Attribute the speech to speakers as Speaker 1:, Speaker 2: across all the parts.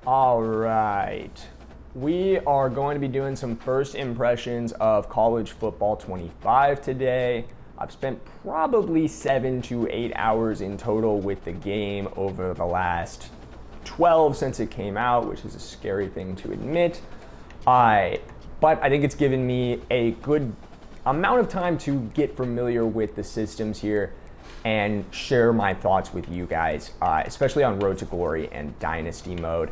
Speaker 1: All right. We are going to be doing some first impressions of college football 25 today. I've spent probably 7 to 8 hours in total with the game over the last 12 since it came out, which is a scary thing to admit. But I think it's given me a good amount of time to get familiar with the systems here and share my thoughts with you guys, especially on Road to Glory and Dynasty mode.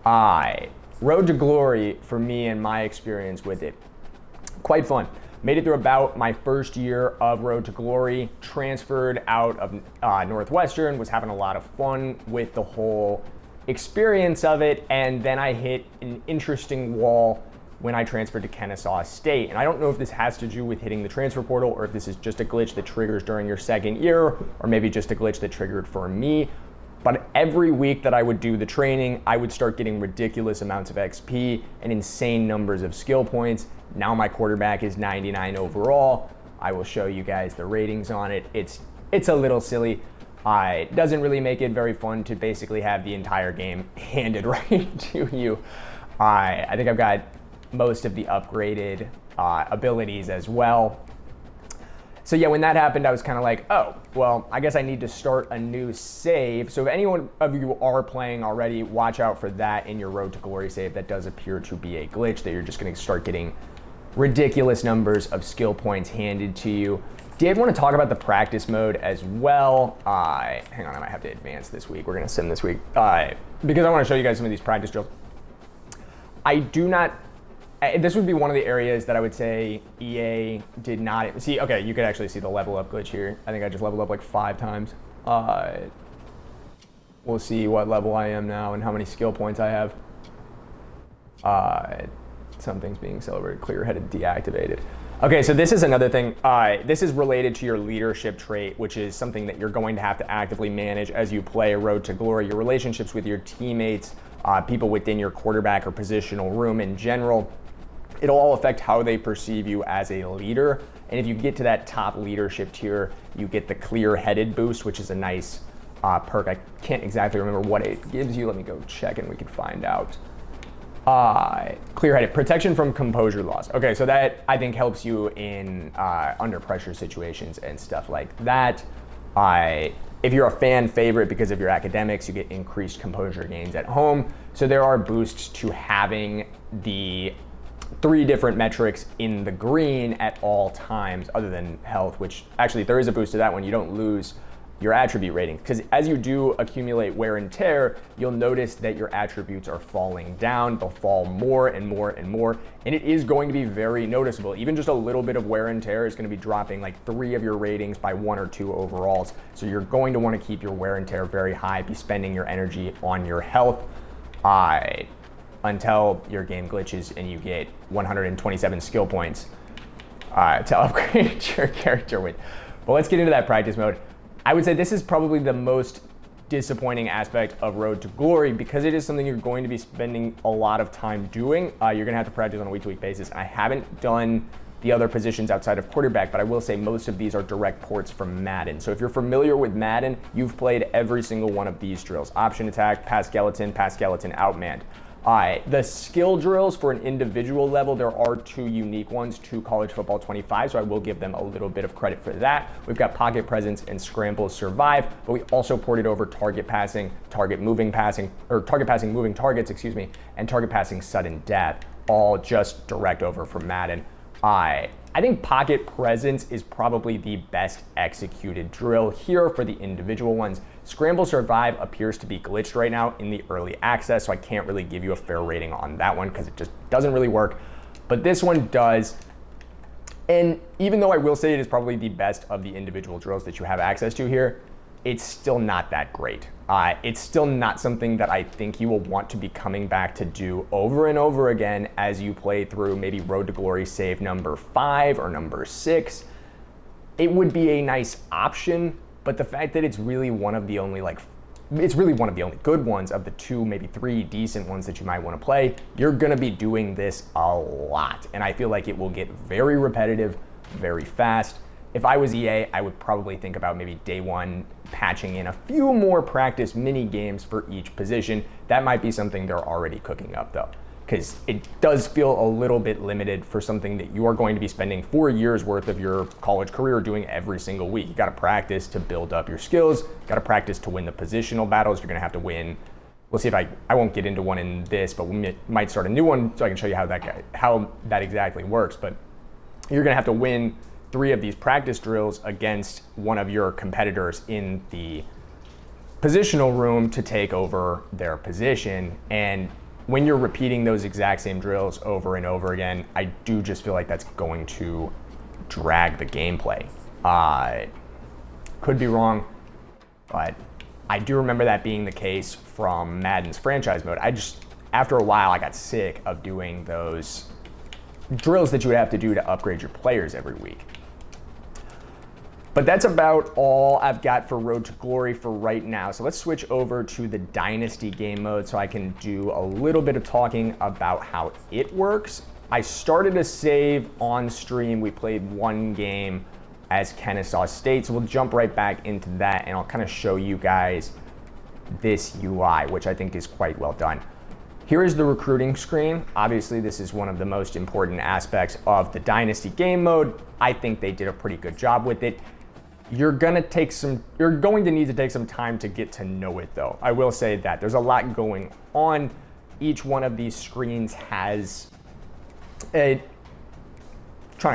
Speaker 1: Road to Glory, for me and my experience with it, quite fun. Made it through about my first year of Road to Glory, transferred out of Northwestern, was having a lot of fun with the whole experience of it, and then I hit an interesting wall when I transferred to Kennesaw State. And I don't know if this has to do with hitting the transfer portal or if this is just a glitch that triggers during your second year, or maybe just a glitch that triggered for me. But every week that I would do the training, I would start getting ridiculous amounts of XP and insane numbers of skill points. Now my quarterback is 99 overall. I will show you guys the ratings on it. It's a little silly. It doesn't really make it very fun to basically have the entire game handed right to you. I think I've got most of the upgraded abilities as well. So yeah, when that happened, I was kind of like, oh, well, I guess I need to start a new save. So if anyone of you are playing already, watch out for that in your Road to Glory save. That does appear to be a glitch that you're just going to start getting ridiculous numbers of skill points handed to you. Did want to talk about the practice mode as well. Hang on, I might have to advance this week. We're going to sim this week because I want to show you guys some of these practice drills. This would be one of the areas that I would say EA did not see. Okay, you could actually see the level up glitch here. I think I just leveled up like 5 times. We'll see what level I am now and how many skill points I have. Something's being celebrated, clear-headed, deactivated. Okay, so this is another thing. This is related to your leadership trait, which is something that you're going to have to actively manage as you play Road to Glory. Your relationships with your teammates, people within your quarterback or positional room in general. It'll all affect how they perceive you as a leader. And if you get to that top leadership tier, you get the clear-headed boost, which is a nice perk. I can't exactly remember what it gives you. Let me go check and we can find out. Clear-headed, protection from composure loss. Okay, so that I think helps you in under pressure situations and stuff like that. If you're a fan favorite because of your academics, you get increased composure gains at home. So there are boosts to having the 3 different metrics in the green at all times other than health, which actually there is a boost to that one. You don't lose your attribute rating because as you do accumulate wear and tear, you'll notice that your attributes are falling down. They'll fall more and more and more, and it is going to be very noticeable. Even just a little bit of wear and tear is going to be dropping like 3 of your ratings by 1 or 2 overalls. So you're going to want to keep your wear and tear very high, be spending your energy on your health until your game glitches and you get 127 skill points to upgrade your character with. But let's get into that practice mode. I would say this is probably the most disappointing aspect of Road to Glory because it is something you're going to be spending a lot of time doing. You're going to have to practice on a week-to-week basis. I haven't done the other positions outside of quarterback, but I will say most of these are direct ports from Madden. So if you're familiar with Madden, you've played every single one of these drills. Option attack, pass skeleton, outmanned. The skill drills for an individual level, there are 2 unique ones to College Football 25, so I will give them a little bit of credit for that. We've got pocket presence and scramble survive, but we also ported over target passing, target passing moving targets, and target passing sudden death, all just direct over from Madden. I think pocket presence is probably the best executed drill here for the individual ones. Scramble survive appears to be glitched right now in the early access, so I can't really give you a fair rating on that one because it just doesn't really work. But this one does. And even though I will say it is probably the best of the individual drills that you have access to here, it's still not that great. It's still not something that I think you will want to be coming back to do over and over again as you play through maybe Road to Glory save number 5 or number 6. It would be a nice option, but the fact that it's really one of the only good ones of the 2, maybe 3 decent ones that you might want to play, you're going to be doing this a lot. And I feel like it will get very repetitive, very fast. If I was EA, I would probably think about maybe day one patching in a few more practice mini games for each position. That might be something they're already cooking up though, because it does feel a little bit limited for something that you are going to be spending 4 years worth of your college career doing every single week. You got to practice to build up your skills, got to practice to win the positional battles. You're going to have to win. We'll see if I won't get into one in this, but we might start a new one so I can show you how that exactly works. But you're going to have to win 3 of these practice drills against one of your competitors in the positional room to take over their position. And when you're repeating those exact same drills over and over again, I do just feel like that's going to drag the gameplay. Could be wrong, but I do remember that being the case from Madden's franchise mode. After a while, I got sick of doing those drills that you would have to do to upgrade your players every week. But that's about all I've got for Road to Glory for right now. So let's switch over to the Dynasty game mode so I can do a little bit of talking about how it works. I started a save on stream. We played 1 game as Kennesaw State. So we'll jump right back into that and I'll kind of show you guys this UI, which I think is quite well done. Here is the recruiting screen. Obviously, this is one of the most important aspects of the Dynasty game mode. I think they did a pretty good job with it. You're going to need to take some time to get to know it though. I will say that there's a lot going on. Each one of these screens has trying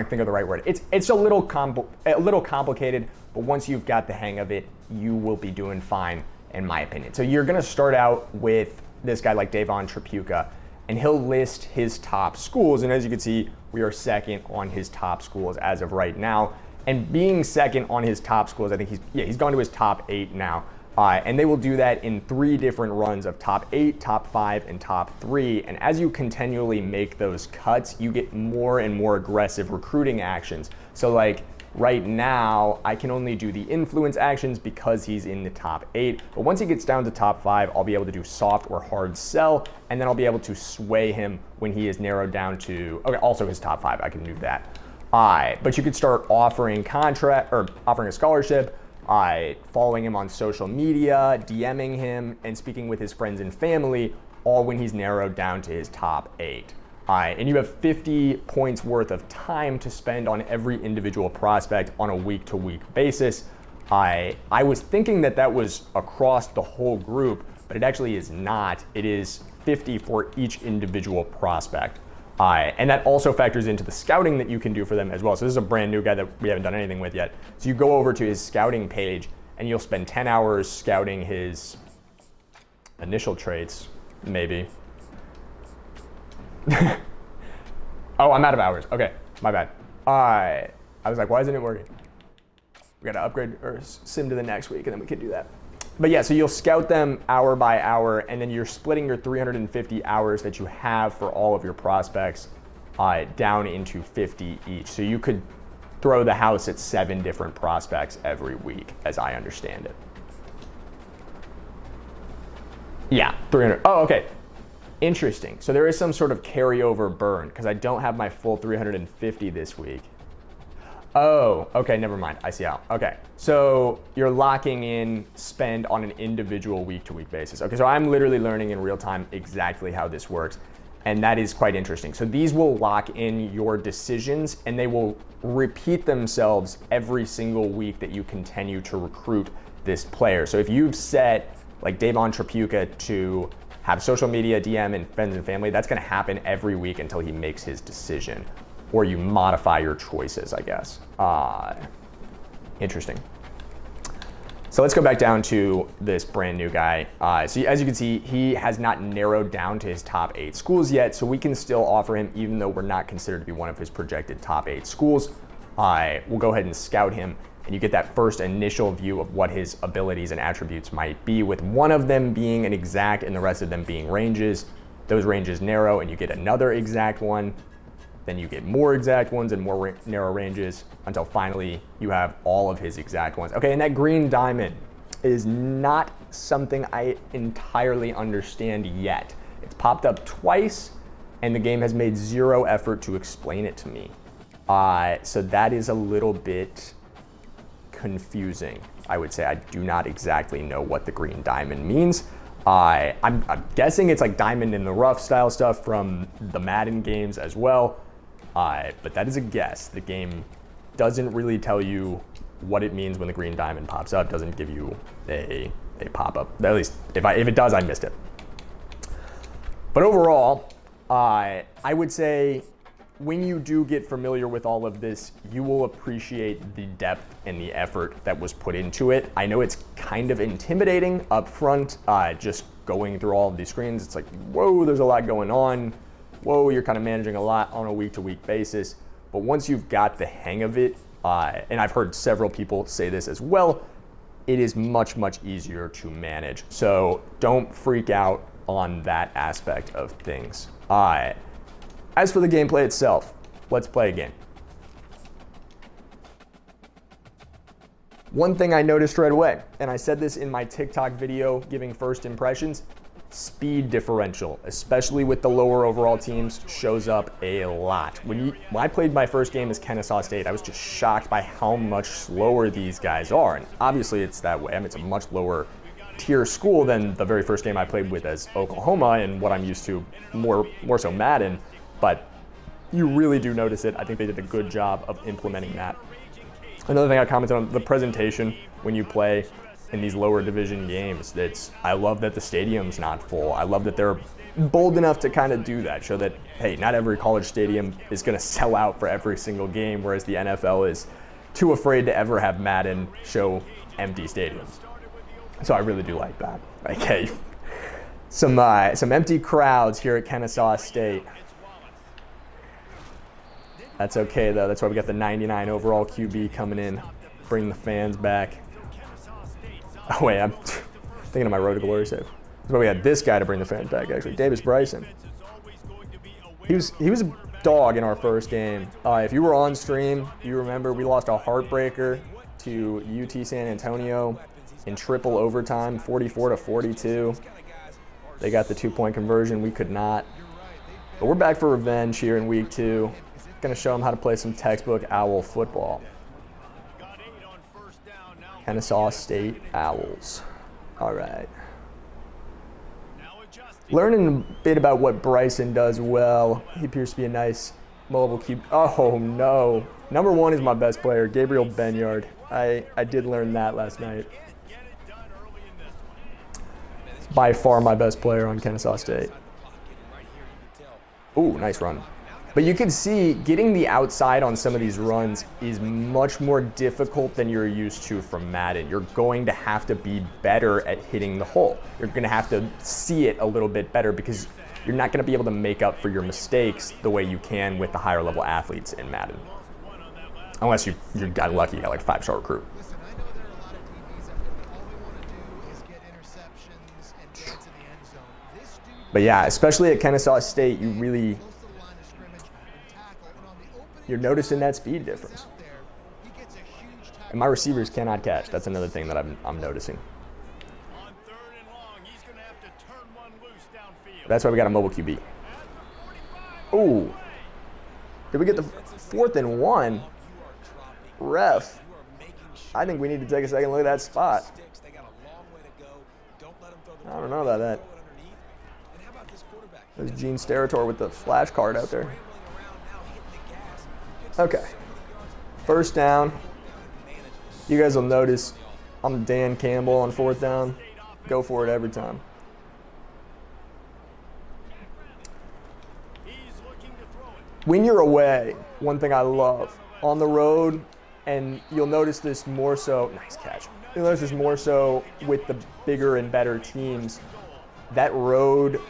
Speaker 1: to think of the right word. It's a little complicated, but once you've got the hang of it, you will be doing fine, in my opinion. So you're going to start out with this guy like Davon Trapuka, and he'll list his top schools. And as you can see, we are second on his top schools as of right now. And being second on his top schools, I think he's gone to his top 8 now. And they will do that in 3 different runs of top 8, top 5, and top 3. And as you continually make those cuts, you get more and more aggressive recruiting actions. So like right now, I can only do the influence actions because he's in the top 8. But once he gets down to top 5, I'll be able to do soft or hard sell. And then I'll be able to sway him when he is narrowed down to, okay, also his top 5, I can do that. But you could start offering offering a scholarship, following him on social media, DMing him, and speaking with his friends and family, all when he's narrowed down to his top 8. And you have 50 points worth of time to spend on every individual prospect on a week-to-week basis. I was thinking that was across the whole group, but it actually is not. It is 50 for each individual prospect. And that also factors into the scouting that you can do for them as well. So this is a brand new guy that we haven't done anything with yet. So you go over to his scouting page and you'll spend 10 hours scouting his initial traits, maybe. Oh, I'm out of hours. Okay, my bad. I was like, why isn't it working? We gotta upgrade or sim to the next week and then we can do that. But yeah, so you'll scout them hour by hour, and then you're splitting your 350 hours that you have for all of your prospects down into 50 each. So you could throw the house at 7 different prospects every week, as I understand it. Yeah, 300. Oh, okay. Interesting. So there is some sort of carryover burn because I don't have my full 350 this week. Oh, okay, never mind. I see how. Okay, so you're locking in spend on an individual week-to-week basis. Okay, so I'm literally learning in real time exactly how this works, and that is quite interesting. So these will lock in your decisions, and they will repeat themselves every single week that you continue to recruit this player. So if you've set, like Davon Trapuka, to have social media, DM, and friends and family, that's gonna happen every week until he makes his decision. Or you modify your choices, I guess. Interesting. So let's go back down to this brand new guy. So as you can see, he has not narrowed down to his top 8 schools yet, so we can still offer him even though we're not considered to be one of his projected top 8 schools. We'll go ahead and scout him, and you get that first initial view of what his abilities and attributes might be, with one of them being an exact and the rest of them being ranges. Those ranges narrow, and you get another exact one. Then you get more exact ones and more narrow ranges until finally you have all of his exact ones. Okay, and that green diamond is not something I entirely understand yet. It's popped up twice and the game has made 0 effort to explain it to me. So that is a little bit confusing, I would say. I do not exactly know what the green diamond means. I'm guessing it's like diamond in the rough style stuff from the Madden games as well. But that is a guess. The game doesn't really tell you what it means when the green diamond pops up. Doesn't give you a pop-up. At least if it does, I missed it. But overall, I would say when you do get familiar with all of this, you will appreciate the depth and the effort that was put into it. I know it's kind of intimidating up front, just going through all of these screens. It's like, whoa, there's a lot going on. Whoa, you're kind of managing a lot on a week-to-week basis. But once you've got the hang of it, and I've heard several people say this as well, it is much, much easier to manage. So don't freak out on that aspect of things. As for the gameplay itself, let's play a game. One thing I noticed right away, and I said this in my TikTok video giving first impressions, speed differential, especially with the lower overall teams, shows up a lot. When I played my first game as Kennesaw State, I was just shocked by how much slower these guys are. And obviously it's that way. I mean, it's a much lower tier school than the very first game I played with as Oklahoma and what I'm used to more so Madden. But you really do notice it. I think they did a good job of implementing that. Another thing I commented on, the presentation when you play in these lower division games. I love that the stadium's not full. I love that they're bold enough to kind of do that, show that, hey, not every college stadium is going to sell out for every single game, whereas the NFL is too afraid to ever have Madden show empty stadiums. So I really do like that. Okay, some empty crowds here at Kennesaw State. That's okay, though. That's why we got the 99 overall QB coming in, bring the fans back. Oh, wait, I'm thinking of my Road to Glory save. That's why we had this guy to bring the fans back, actually. Davis Bryson. He was a dog in our first game. If you were on stream, you remember we lost a heartbreaker to UT San Antonio in triple overtime, 44-42. They got the 2-point conversion. We could not. But we're back for revenge here in week 2. Going to show them how to play some textbook Owl football. Kennesaw State Owls. All right. Learning a bit about what Bryson does well. He appears to be a nice mobile QB. Oh, no. Number 1 is my best player, Gabriel Benyard. I did learn that last night. By far my best player on Kennesaw State. Ooh, nice run. But you can see getting the outside on some of these runs is much more difficult than you're used to from Madden. You're going to have to be better at hitting the hole. You're going to have to see it a little bit better because you're not going to be able to make up for your mistakes the way you can with the higher level athletes in Madden. Unless you got lucky, you got like a 5-star recruit. But yeah, especially at Kennesaw State, you're noticing that speed difference. And my receivers cannot catch. That's another thing that I'm noticing. That's why we got a mobile QB. Ooh. Did we get the 4th and 1? Ref. I think we need to take a second look at that spot. I don't know about that. There's Gene Steratore with the flash card out there. Okay. First down. You guys will notice I'm Dan Campbell on 4th down. Go for it every time. When you're away, one thing I love, on the road, and you'll notice this more so, nice catch. You'll notice this more so with the bigger and better teams, that road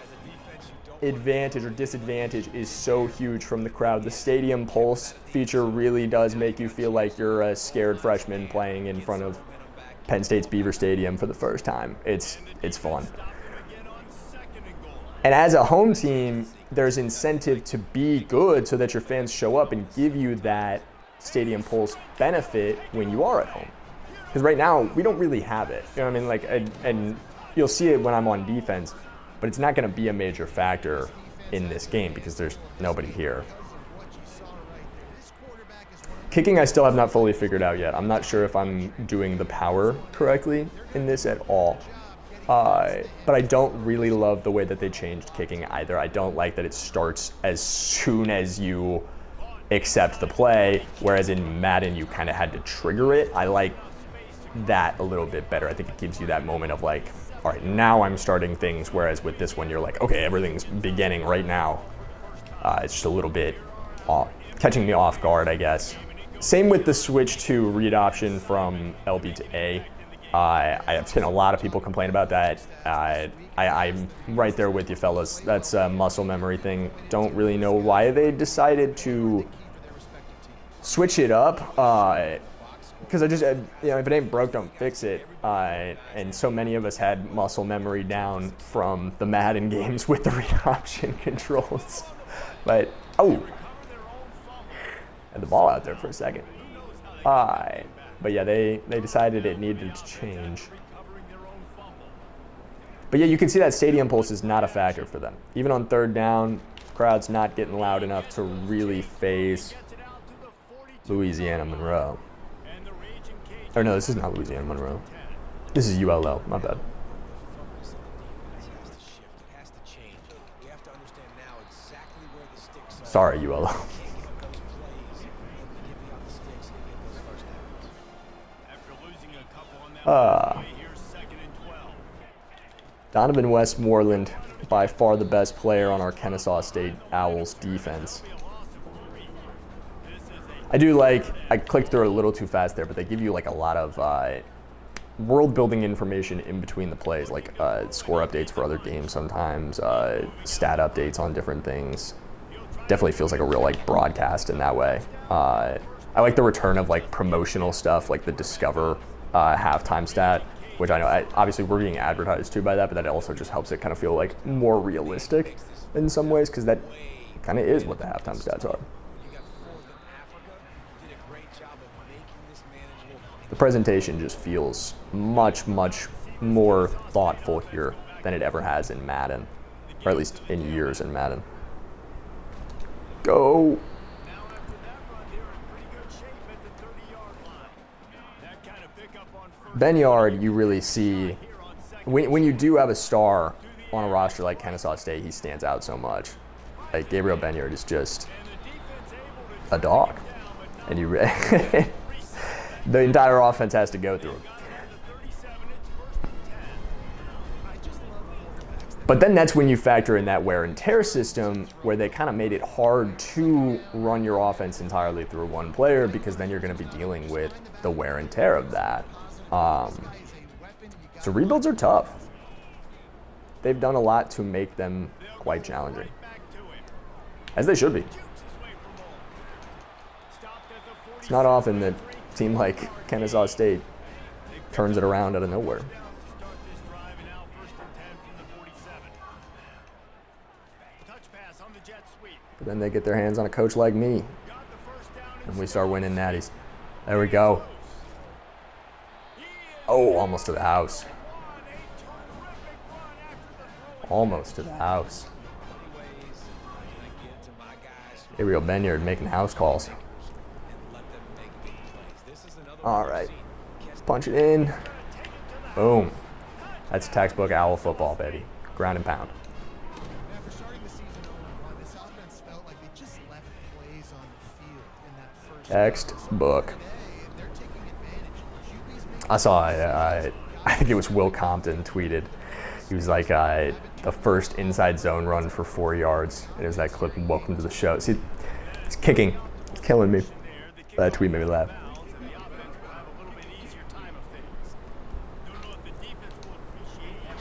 Speaker 1: advantage or disadvantage is so huge from the crowd. The stadium pulse feature really does make you feel like you're a scared freshman playing in front of Penn State's Beaver Stadium for the first time. It's fun. And as a home team, there's incentive to be good so that your fans show up and give you that stadium pulse benefit when you are at home. Because right now, we don't really have it. You know what I mean? Like, and you'll see it when I'm on defense, but it's not going to be a major factor in this game because there's nobody here. Kicking I still have not fully figured out yet. I'm not sure if I'm doing the power correctly in this at all. But I don't really love the way that they changed kicking either. I don't like that it starts as soon as you accept the play, whereas in Madden you kind of had to trigger it. I like that a little bit better. I think it gives you that moment of like, all right, now I'm starting things, whereas with this one you're like, okay, everything's beginning right now. It's just a little bit off, catching me off guard, I guess. Same with the switch to read option from LB to A. I have seen a lot of people complain about that. I'm right there with you, fellas. That's a muscle memory thing. Don't really know why they decided to switch it up. Because I just, if it ain't broke, don't fix it. And so many of us had muscle memory down from the Madden games with the read option controls. But, oh, had the ball out there for a second. But yeah, they decided it needed to change. But yeah, you can see that stadium pulse is not a factor for them. Even on third down, crowd's not getting loud enough to really phase Louisiana Monroe. Or no, this is not Louisiana Monroe. This is ULL, my bad. Sorry, ULL. Donovan Westmoreland, by far the best player on our Kennesaw State Owls defense. I clicked through it a little too fast there, but they give you like a lot of world-building information in between the plays, like score updates for other games sometimes, stat updates on different things. Definitely feels like a real like broadcast in that way. I like the return of like promotional stuff, like the Discover halftime stat, which I know obviously we're being advertised to by that, but that also just helps it kind of feel like more realistic in some ways, because that kind of is what the halftime stats are. The presentation just feels much, much more thoughtful here than it ever has in Madden, or at least in years in Madden. Go. Benyard, you really see, when you do have a star on a roster like Kennesaw State, he stands out so much. Like Gabriel Benyard is just a dog, and the entire offense has to go through him. But then that's when you factor in that wear and tear system, where they kind of made it hard to run your offense entirely through one player, because then you're going to be dealing with the wear and tear of that. So rebuilds are tough. They've done a lot to make them quite challenging, as they should be. It's not often that a team like Kennesaw State turns it around out of nowhere. But then they get their hands on a coach like me, and we start winning natties. There we go. Oh, almost to the house. Almost to the house. Gabriel Benyard making house calls. All right. Punch it in. Boom. That's textbook Owl football, baby. Ground and pound. Textbook. I saw, I think it was Will Compton tweeted. He was like, the first inside zone run for 4 yards. And it was that clip, welcome to the show. See, it's kicking. It's killing me. That tweet made me laugh.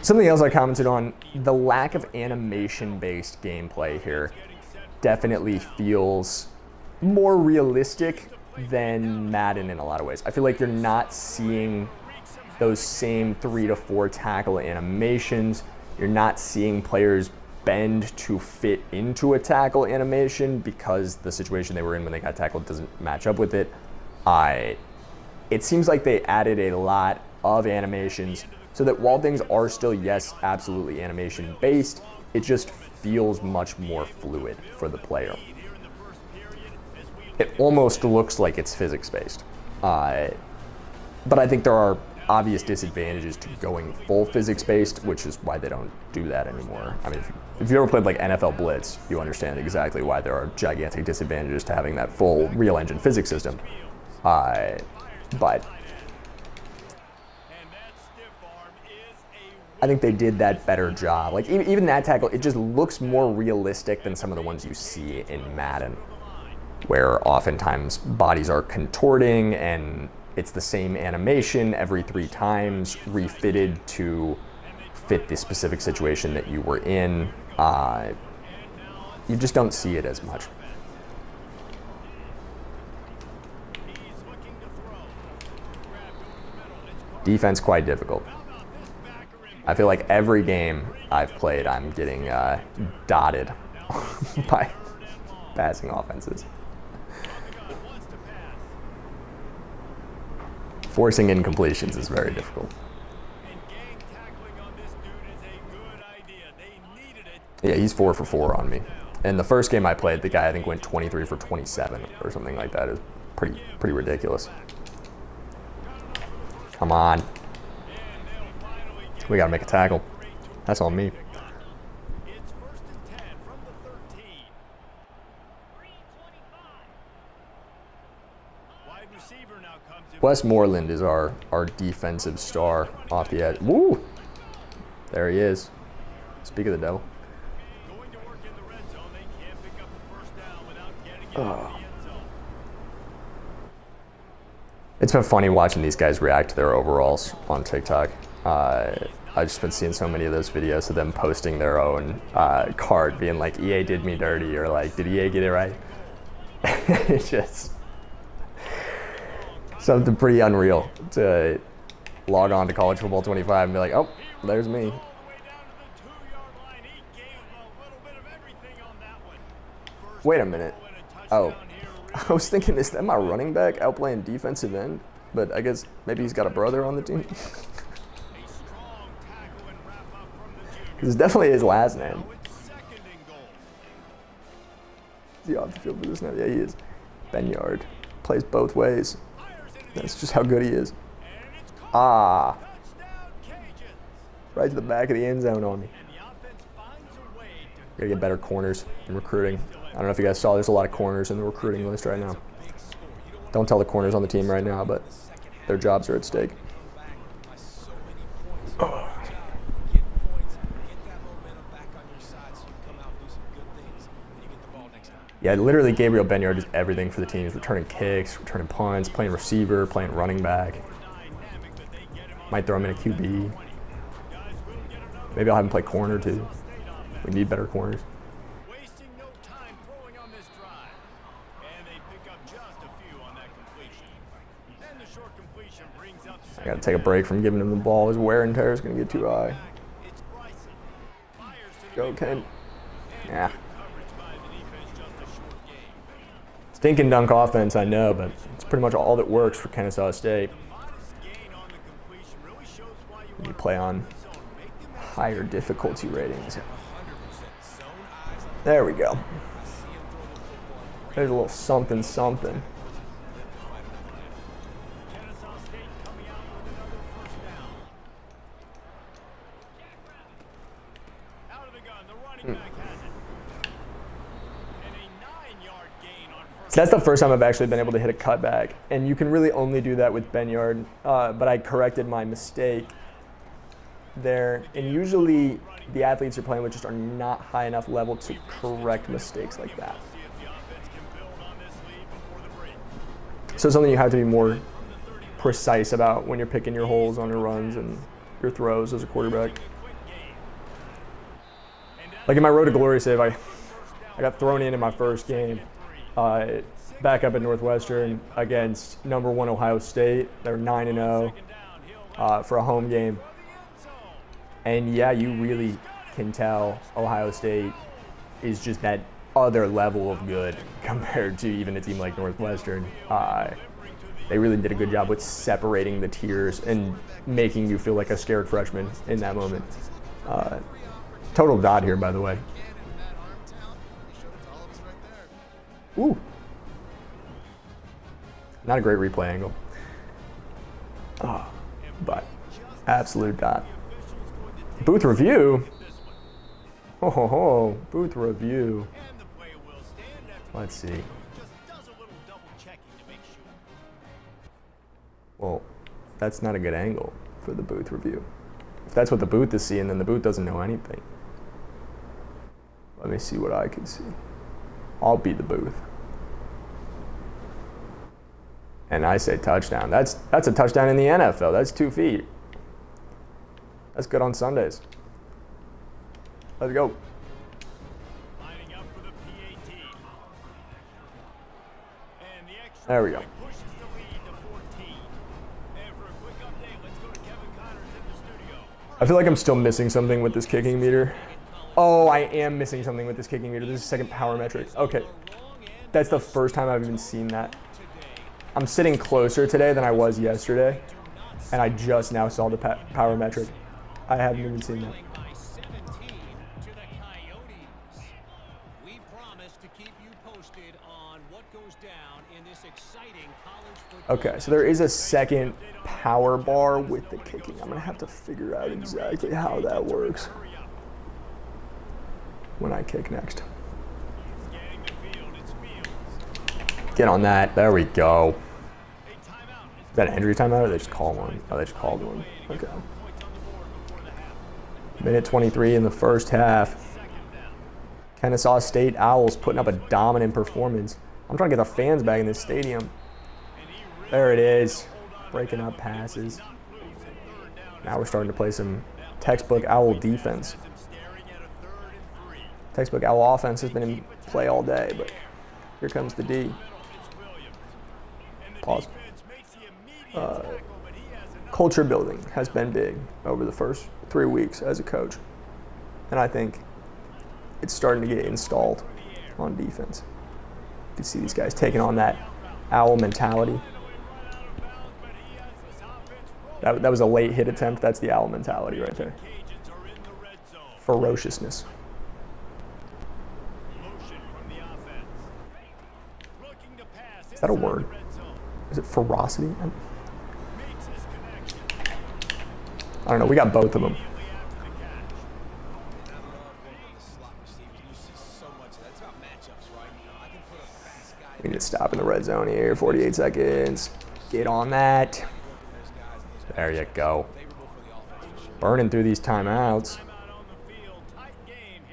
Speaker 1: Something else I commented on, the lack of animation-based gameplay here definitely feels more realistic than Madden in a lot of ways. I feel like you're not seeing those same 3 to 4 tackle animations. You're not seeing players bend to fit into a tackle animation because the situation they were in when they got tackled doesn't match up with it. It seems like they added a lot of animations so that while things are still, yes, absolutely animation based, it just feels much more fluid for the player. it almost looks like it's physics-based. But I think there are obvious disadvantages to going full physics-based, which is why they don't do that anymore. I mean, if you ever played like NFL Blitz, you understand exactly why there are gigantic disadvantages to having that full real engine physics system. But I think they did that better job. Like even that tackle, it just looks more realistic than some of the ones you see in Madden, where oftentimes bodies are contorting and it's the same animation every 3 times, refitted to fit the specific situation that you were in. You just don't see it as much. Defense quite difficult. I feel like every game I've played, I'm getting dotted by passing offenses. Forcing incompletions is very difficult. Yeah, he's 4 for 4 on me. And the first game I played, the guy I think went 23 for 27 or something like that. It was pretty ridiculous. Come on. We gotta make a tackle. That's on me. Westmoreland is our defensive star off the edge. Woo! There he is. Speak of the devil. Oh. It's been funny watching these guys react to their overalls on TikTok. I've just been seeing so many of those videos of them posting their own card, being like, EA did me dirty, or like, did EA get it right? It's just something pretty unreal to log on to College Football 25 and be like, oh, there's me. Wait a minute. Oh, I was thinking, is that my running back out playing defensive end? But I guess maybe he's got a brother on the team. It's definitely his last name. Is he off the field for this now? Yeah, he is. Benyard plays both ways. That's just how good he is. Ah. Right to the back of the end zone on me. Gotta get better corners in recruiting. I don't know if you guys saw, there's a lot of corners in the recruiting list right now. Don't tell the corners on the team right now, but their jobs are at stake. Oh. Yeah, literally Gabriel Benyard does everything for the team. He's returning kicks, returning punts, playing receiver, playing running back. Might throw him in a QB. Maybe I'll have him play corner too. We need better corners. I gotta take a break from giving him the ball. His wear and tear is gonna get too high. Go, Ken. Yeah. Stinking dunk offense, I know, but it's pretty much all that works for Kennesaw State. You play on higher difficulty ratings. There we go. There's a little something, something. So that's the first time I've actually been able to hit a cutback, and you can really only do that with Benyard, but I corrected my mistake there, and usually the athletes you're playing with just are not high enough level to correct mistakes like that. So it's something you have to be more precise about when you're picking your holes on your runs and your throws as a quarterback. Like in my Road to Glory save, I got thrown in my first game. Back up at Northwestern against number 1 Ohio State. They're 9-0 for a home game. And yeah, you really can tell Ohio State is just that other level of good compared to even a team like Northwestern. They really did a good job with separating the tiers and making you feel like a scared freshman in that moment. Total dot here, by the way. Ooh. Not a great replay angle. Oh, but absolute dot. Booth review. Oh, booth review. Let's see. Well, that's not a good angle for the booth review. If that's what the booth is seeing, then the booth doesn't know anything. Let me see what I can see. I'll be the booth. And I say touchdown. That's a touchdown in the NFL. That's 2 feet. That's good on Sundays. Let's go. There we go. I feel like I'm still missing something with this kicking meter. Oh, I am missing something with this kicking meter. This is second power metric. Okay. That's the first time I've even seen that. I'm sitting closer today than I was yesterday, and I just now saw the power metric. I haven't even seen that. Okay, so there is a second power bar with the kicking. I'm gonna have to figure out exactly how that works when I kick next. Get on that. There we go. Is that an injury timeout or they just call one? Oh, they just called one. Okay. Minute 23 in the first half. Kennesaw State Owls putting up a dominant performance. I'm trying to get the fans back in this stadium. There it is. Breaking up passes. Now we're starting to play some textbook Owl defense. Textbook Owl offense has been in play all day, but here comes the D. Pause. Culture building has been big over the first 3 weeks as a coach. And I think it's starting to get installed on defense. You can see these guys taking on that Owl mentality. That was a late hit attempt. That's the Owl mentality right there. Ferociousness. Is that a word? Is it ferocity? I don't know. We got both of them. We need to stop in the red zone here. 48 seconds. Get on that. There you go. Burning through these timeouts.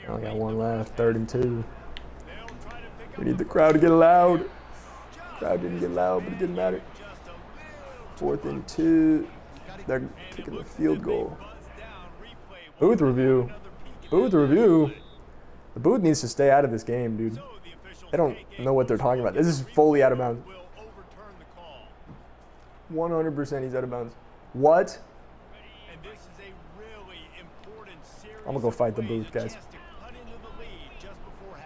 Speaker 1: Only got one left. 3rd and 2. We need the crowd to get loud. Crowd didn't get loud, but it didn't matter. 4th and 2. They're kicking the field goal. Booth review. Booth review. The booth needs to stay out of this game, dude. They don't know what they're talking about. This is fully out of bounds. 100% he's out of bounds. What? I'm going to go fight the booth, guys.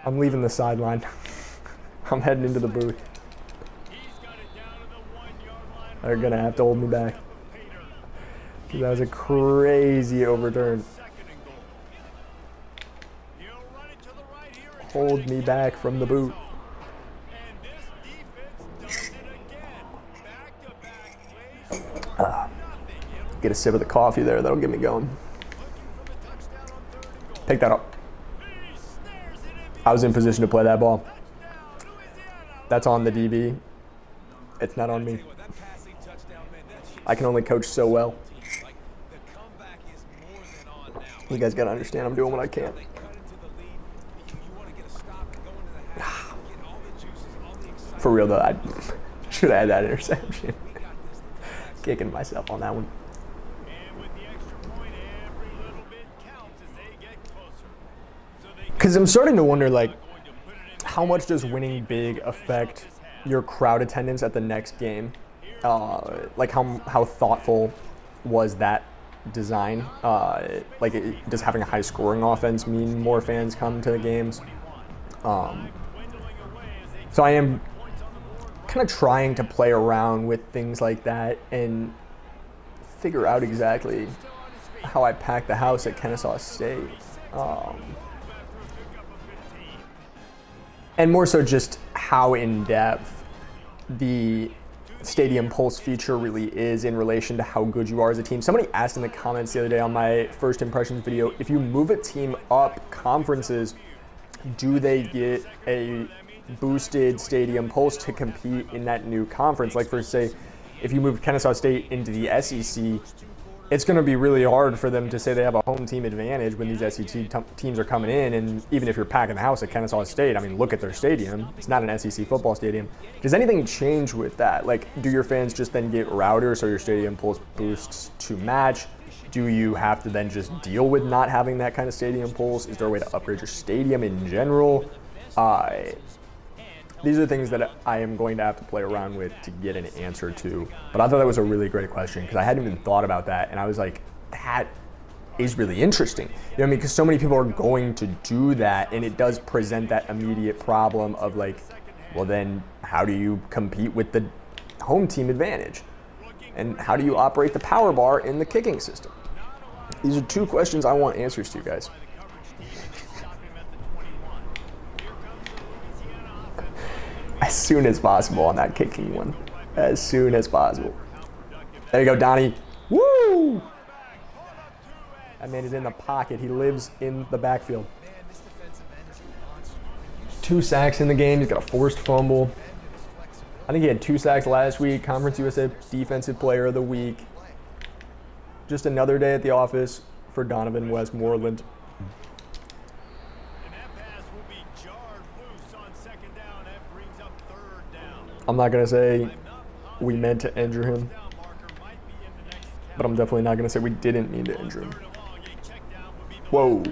Speaker 1: I'm leaving the sideline. I'm heading into the booth. They're going to have to hold me back. That was a crazy overturn. Hold me back from the boot. Get a sip of the coffee there. That'll get me going. Pick that up. I was in position to play that ball. That's on the DB. It's not on me. I can only coach so well. You guys gotta understand I'm doing what I can. For real though, I should have had that interception. Kicking myself on that one. Because I'm starting to wonder, like, how much does winning big affect your crowd attendance at the next game? Like, how thoughtful was that design? Does having a high-scoring offense mean more fans come to the games? So I am kind of trying to play around with things like that and figure out exactly how I pack the house at Kennesaw State. And more so just how in-depth the Stadium Pulse feature really is in relation to how good you are as a team. Somebody asked in the comments the other day on my first impressions video, if you move a team up conferences, do they get a boosted Stadium Pulse to compete in that new conference? Like, for say, if you move Kennesaw State into the SEC, it's going to be really hard for them to say they have a home team advantage when these SEC teams are coming in. And even if you're packing the house at Kennesaw State, I mean, look at their stadium. It's not an SEC football stadium. Does anything change with that? Like, do your fans just then get router so your Stadium Pulse boosts to match? Do you have to then just deal with not having that kind of Stadium Pulse? Is there a way to upgrade your stadium in general? These are things that I am going to have to play around with to get an answer to. But I thought that was a really great question because I hadn't even thought about that. And I was like, that is really interesting. You know what I mean? Because so many people are going to do that. And it does present that immediate problem of like, well, then how do you compete with the home team advantage? And how do you operate the power bar in the kicking system? These are two questions I want answers to, guys. As soon as possible on that kicking one. As soon as possible. There you go, Donnie. Woo! That man is in the pocket. He lives in the backfield. 2 sacks in the game. He's got a forced fumble. I think he had 2 sacks last week. Conference USA Defensive Player of the Week. Just another day at the office for Donovan Westmoreland. I'm not going to say we meant to injure him, but I'm definitely not going to say we didn't mean to injure him. Whoa.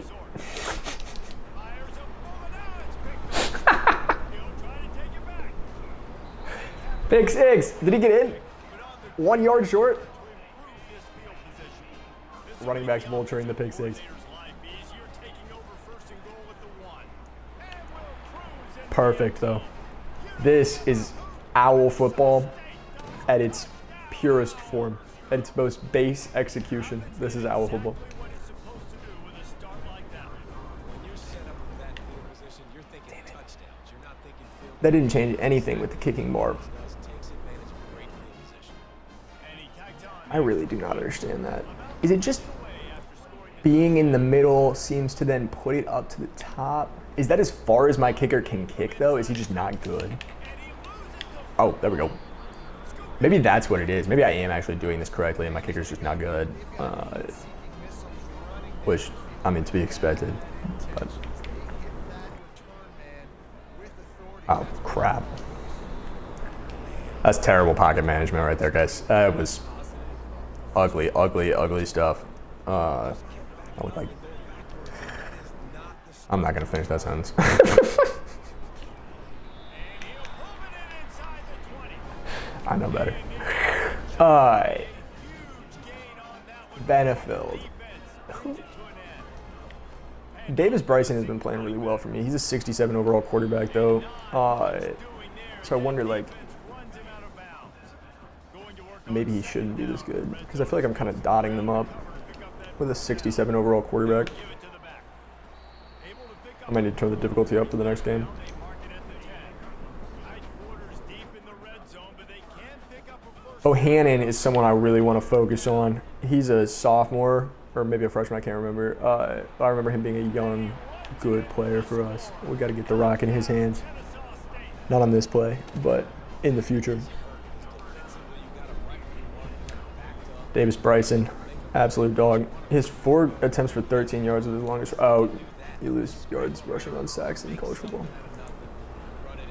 Speaker 1: Pick 6. Did he get in? 1 yard short? Running backs vulturing the pick 6. Perfect, though. This is Owl football at its purest form, at its most base execution. This is Owl football. That didn't change anything with the kicking bar. I really do not understand that. Is it just being in the middle seems to then put it up to the top? Is that as far as my kicker can kick, though? Is he just not good? Oh, there we go. Maybe that's what it is. Maybe I am actually doing this correctly and my kicker's just not good. Which, I mean, to be expected. But. Oh, crap. That's terrible pocket management right there, guys. That was ugly, ugly, ugly stuff. I look like... I'm not going to finish that sentence. I know better. Benefield. Davis Bryson has been playing really well for me. He's a 67 overall quarterback, though. So I wonder, like, maybe he shouldn't be this good. Because I feel like I'm kind of dotting them up with a 67 overall quarterback. I might need to turn the difficulty up for the next game. O'Hannon is someone I really want to focus on. He's a sophomore, or maybe a freshman, I can't remember. I remember him being a young, good player for us. We got to get the rock in his hands. Not on this play, but in the future. Davis Bryson, absolute dog. His 4 attempts for 13 yards was his longest. Oh, you lose yards rushing on sacks in college football.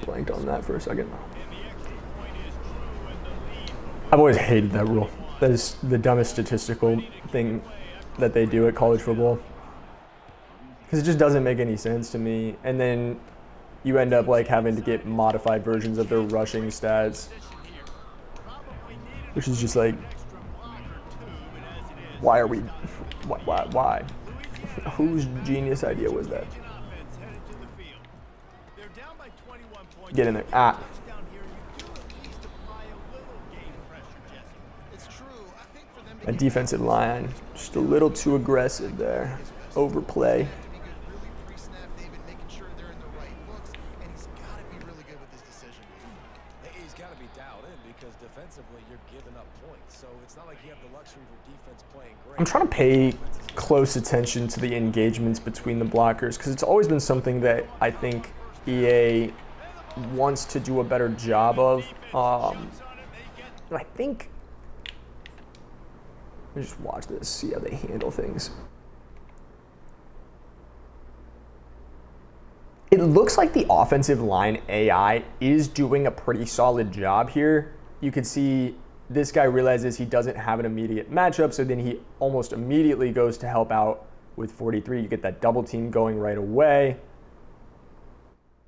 Speaker 1: Blanked on that for a second. I've always hated that rule. That is the dumbest statistical thing that they do at college football. Because it just doesn't make any sense to me. And then you end up like having to get modified versions of their rushing stats. Which is just like, why are we, why? Whose genius idea was that? Get in there. Ah. A defensive line, just a little too aggressive there. Overplay. I'm trying to pay close attention to the engagements between the blockers because it's always been something that I think EA wants to do a better job of. I think, let me just watch this, see how they handle things. It looks like the offensive line AI is doing a pretty solid job here. You can see this guy realizes he doesn't have an immediate matchup, so then he almost immediately goes to help out with 43. You get that double team going right away.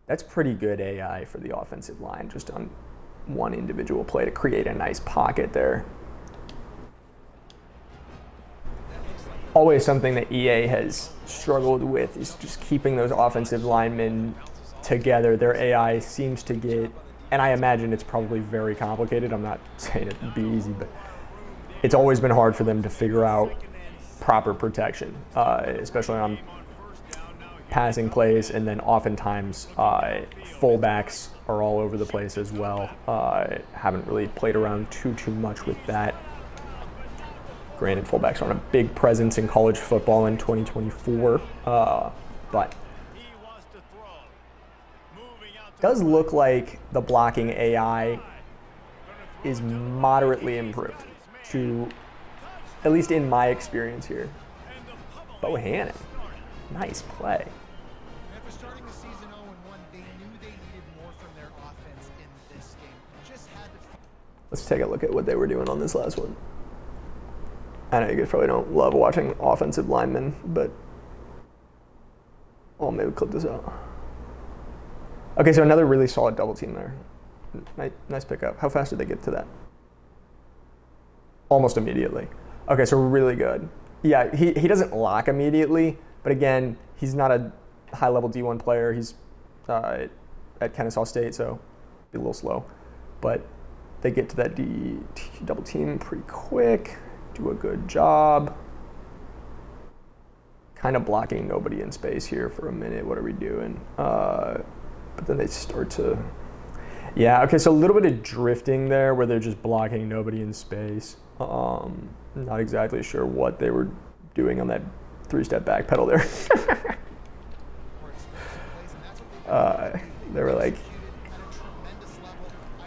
Speaker 1: That's pretty good AI for the offensive line, just on one individual play to create a nice pocket there. Always something that EA has struggled with is just keeping those offensive linemen together. Their AI seems to get, and I imagine it's probably very complicated. I'm not saying it'd be easy, but it's always been hard for them to figure out proper protection, especially on passing plays, and then oftentimes fullbacks are all over the place as well. Haven't really played around too much with that. Granted, fullbacks aren't a big presence in college football in 2024, but it does look like the blocking AI is moderately improved, to at least in my experience here. Bohannon, nice play.
Speaker 2: After starting the season 0-1, they knew they needed more from their offense in this game. Just had to.
Speaker 1: Let's take a look at what they were doing on this last one. I know you guys probably don't love watching offensive linemen, but I'll maybe clip this out. Okay, so another really solid double team there. Nice pickup. How fast did they get to that? Almost immediately. Okay, so really good. Yeah, he doesn't lock immediately, but again, he's not a high-level D1 player. He's at Kennesaw State, so be a little slow. But they get to that double team pretty quick. Do a good job. Kind of blocking nobody in space here for a minute. What are we doing? But then they start to, yeah, okay, so a little bit of drifting there where they're just blocking nobody in space. Not exactly sure what they were doing on that three-step back pedal there. They were like,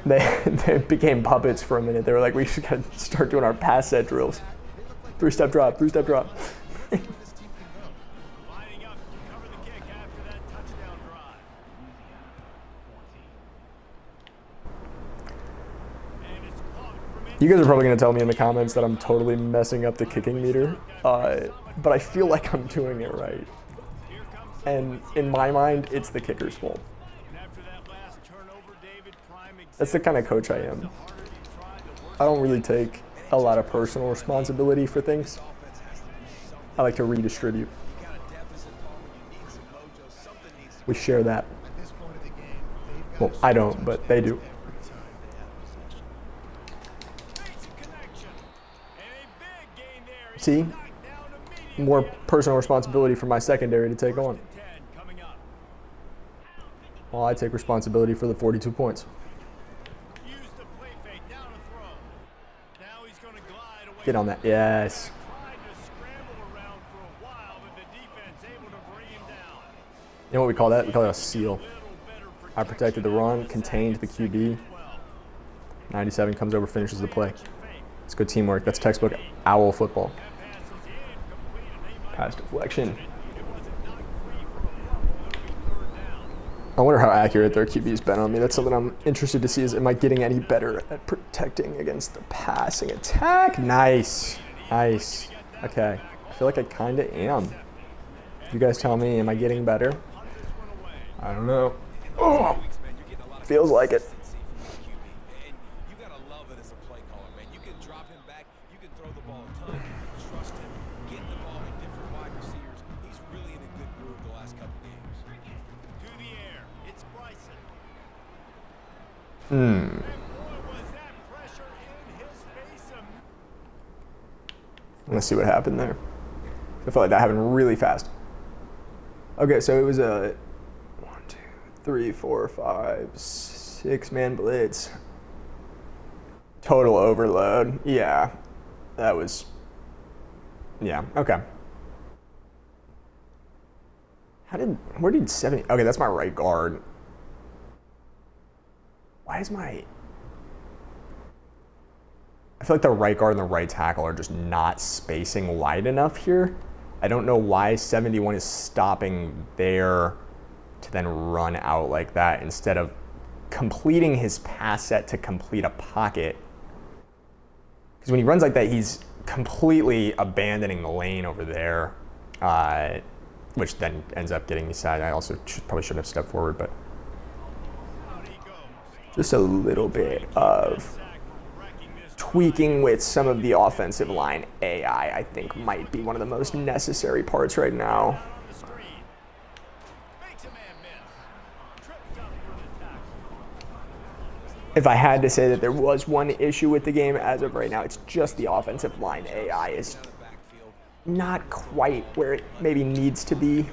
Speaker 1: they became puppets for a minute. They were like, we should gotta start doing our pass set drills. Three-step drop, three-step drop. You guys are probably going to tell me in the comments that I'm totally messing up the kicking meter, but I feel like I'm doing it right. And in my mind, it's the kicker's fault. That's the kind of coach I am. I don't really take a lot of personal responsibility for things. I like to redistribute. We share that. Well, I don't, but they do. See? More personal responsibility for my secondary to take on. Well, I take responsibility for the 42 points. Get on that. Yes. You know what we call that? We call that a seal. I protected the run, contained the QB. 97 comes over, finishes the play. It's good teamwork. That's textbook owl football. Pass deflection. I wonder how accurate their QB's been on me. That's something I'm interested to see is, am I getting any better at protecting against the passing attack? Nice. Nice. Okay. I feel like I kind of am. You guys tell me, am I getting better? I don't know. Oh, feels like it. Let's see what happened there. I felt like that happened really fast. Okay, so it was a 1, 2, 3, 4, 5, 6 man blitz. Total overload. Yeah. That was... Yeah, okay. Where did 70... Okay, that's my right guard. Why is my... I feel like the right guard and the right tackle are just not spacing wide enough here. I don't know why 71 is stopping there to then run out like that instead of completing his pass set to complete a pocket. Because when he runs like that, he's completely abandoning the lane over there, which then ends up getting me side. I also probably shouldn't have stepped forward, but just a little bit of tweaking with some of the offensive line AI, I think, might be one of the most necessary parts right now. If I had to say that there was one issue with the game as of right now, it's just the offensive line AI is not quite where it maybe needs to be.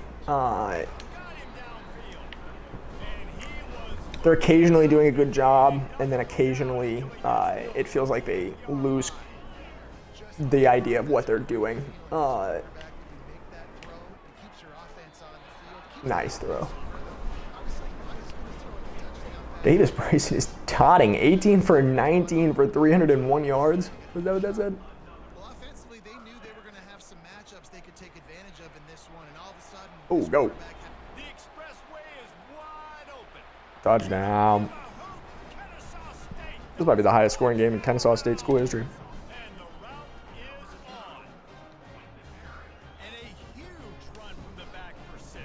Speaker 1: They're occasionally doing a good job, and then occasionally it feels like they lose the idea of what they're doing. Nice throw. Davis Bryson is dotting 18 for 19 for 301 yards. Was that what that said?
Speaker 2: Well, offensively, they knew they were going to have some matchups they could take advantage of in this one, and all of a sudden,
Speaker 1: oh, go.
Speaker 2: The expressway is wide open.
Speaker 1: Touchdown. This might be the highest scoring game in Kennesaw State school history.
Speaker 2: And the route is on. And a huge run from the back for 6.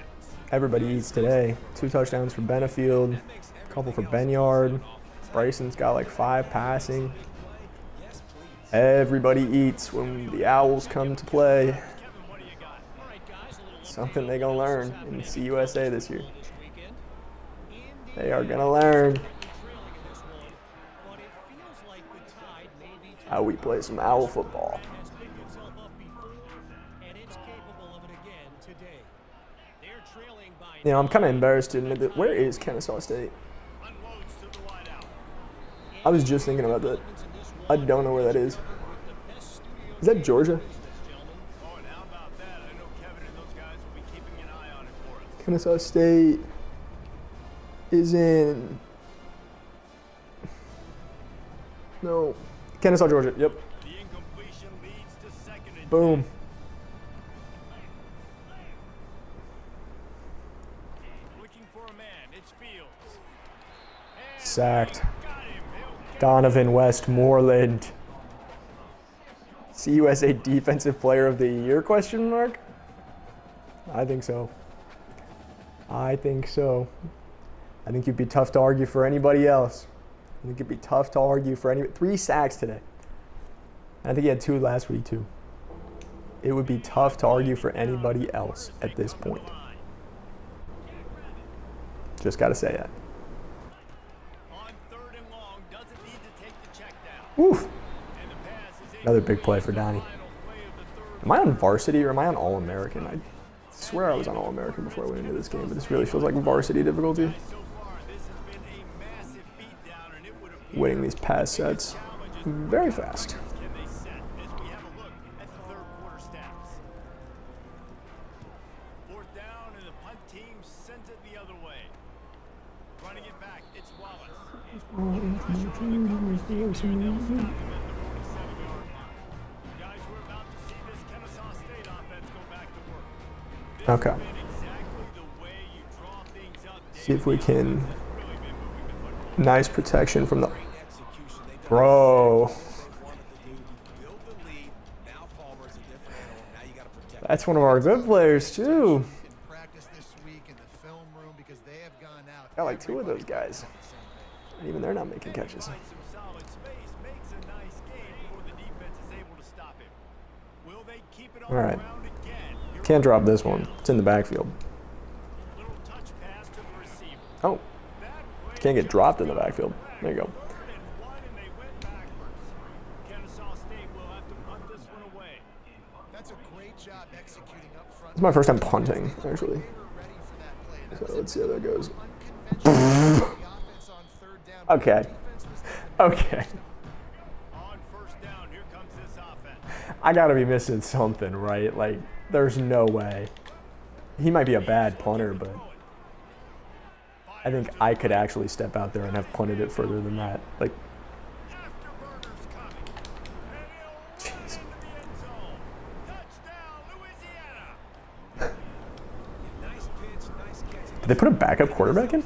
Speaker 1: Everybody eats today. 2 touchdowns for Benefield, a couple for Benyard. Bryson's got like 5 passing. Everybody eats when the Owls come to play. Something they're going to learn in CUSA this year. They are going to learn how we play some Owl football. You know, I'm kind of embarrassed to admit that. Where is Kennesaw State? I was just thinking about that. I don't know where that is. Is that Georgia? Kennesaw State is in... No. Kennesaw, Georgia. Yep. Boom. Sacked. Donovan Westmoreland. CUSA Defensive Player of the Year, question mark? I think so. I think so. I think you'd be tough to argue for anybody else. I think it'd be tough to argue for any 3 sacks today. I think he had 2 last week too. It would be tough to argue for anybody else at this point. Just gotta say that. Woof. Another big play for Donnie. Am I on varsity or am I on All-American? I swear I was on All-American before I went into this game, but this really feels like varsity difficulty. Winning these pass sets very fast. Okay. See if we can. Nice protection from the. Bro. That's one of our good players too. Got like 2 of those guys. And even they're not making catches. All right. Can't drop this one. It's in the backfield. Oh. Can't get dropped in the backfield. There you go. It's my first time punting, actually. So let's see how that goes. Okay. Okay. I gotta be missing something, right? Like, there's no way. He might be a bad punter, but I think I could actually step out there and have punted it further than that. Like, jeez. Did they put a backup quarterback in?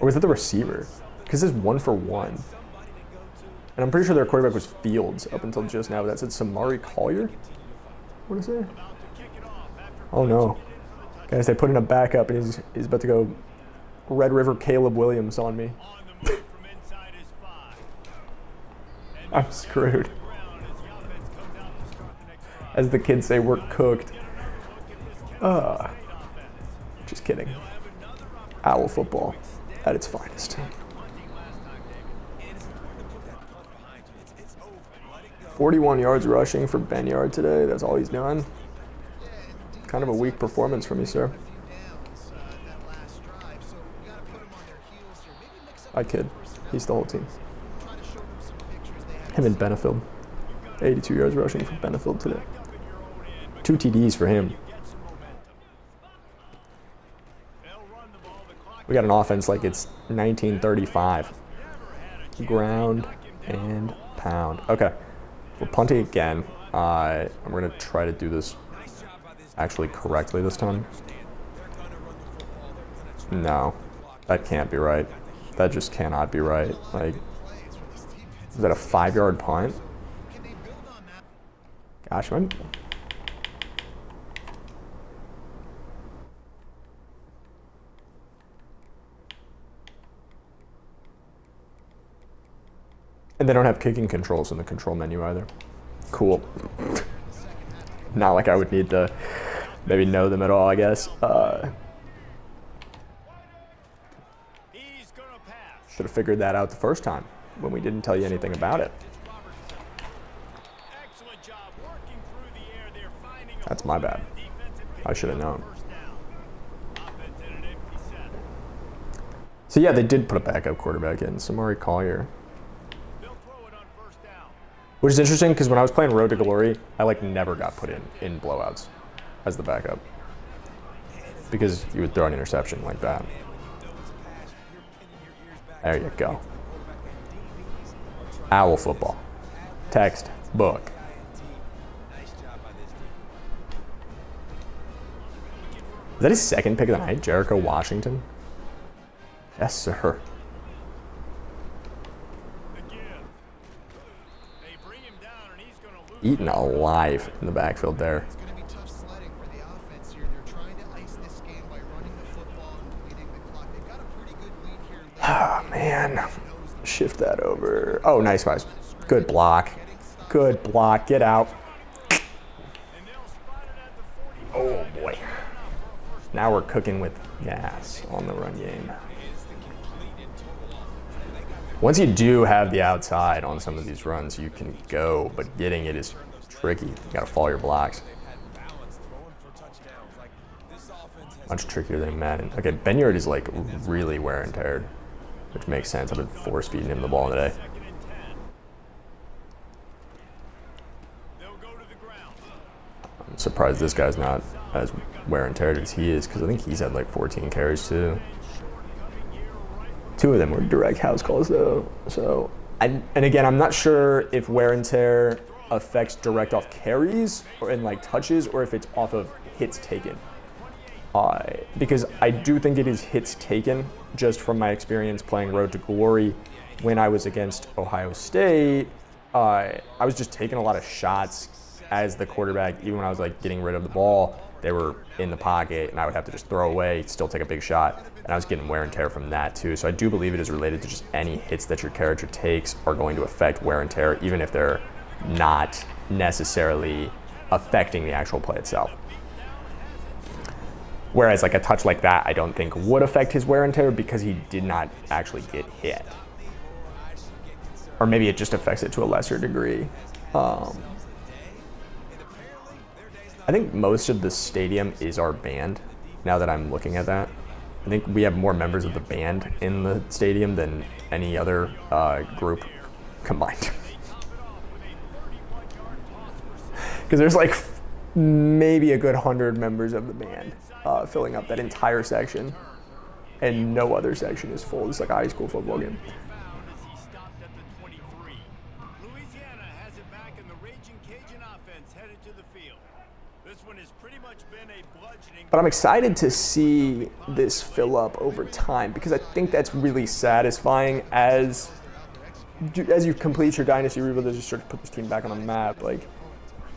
Speaker 1: Or was it the receiver? Because it's 1 for 1. And I'm pretty sure their quarterback was Fields up until just now. But that said Samari Collier? What is it? Oh no. Guys, they put in a backup and he's about to go Red River Caleb Williams on me. I'm screwed. As the kids say, we're cooked. Just kidding. Owl football at its finest. 41 yards rushing for Ben Yard today. That's all he's done. Kind of a weak performance from you, sir. I kid. He's the whole team. Him and Benefield. 82 yards rushing for Benefield today. 2 TDs for him. We got an offense like it's 1935. Ground and pound. Okay. We're punting again. I'm going to try to do this actually correctly this time. No, that can't be right. That just cannot be right. Like, is that a 5-yard punt? Gosh, man. And they don't have kicking controls in the control menu either. Cool. Not like I would need to maybe know them at all, I guess. Should have figured that out the first time when we didn't tell you anything about it. That's my bad. I should have known. So yeah, they did put a backup quarterback in, Samari Collier. Which is interesting because when I was playing Road to Glory, I like never got put in blowouts as the backup. Because you would throw an interception like that. There you go. Owl football. Textbook. Is that his second pick of the night? Jericho Washington? Yes, sir. Eaten alive in the backfield there.
Speaker 2: It's going to be tough sledding for the offense here. They're trying to ice this game by running the football and leading the clock. They've got a pretty good lead here.
Speaker 1: Ah, man. Shift that over. Oh, nice, guys. Good block. Good block. Get out. Oh, boy. Now we're cooking with gas on the run game. Once you do have the outside on some of these runs, you can go, but getting it is tricky. You gotta follow your blocks. Much trickier than Madden. Okay, Ben Yard is like really wear and teared, which makes sense. I've been force feeding him the ball today. I'm surprised this guy's not as wear and teared as he is, because I think he's had like 14 carries too. 2 of them were direct house calls though. So, and again, I'm not sure if wear and tear affects direct off carries or in like touches, or if it's off of hits taken. Because I do think it is hits taken, just from my experience playing Road to Glory when I was against Ohio State. I was just taking a lot of shots as the quarterback, even when I was like getting rid of the ball. They were in the pocket, and I would have to just throw away, still take a big shot, and I was getting wear and tear from that too. So I do believe it is related to just any hits that your character takes are going to affect wear and tear, even if they're not necessarily affecting the actual play itself. Whereas like a touch like that, I don't think would affect his wear and tear because he did not actually get hit. Or maybe it just affects it to a lesser degree. I think most of the stadium is our band, now that I'm looking at that. I think we have more members of the band in the stadium than any other group combined. because there's like maybe a good 100 members of the band filling up that entire section, and no other section is full. It's like a high school football game. But I'm excited to see this fill up over time, because I think that's really satisfying as you complete your dynasty rebuild, as you start to put this team back on the map, like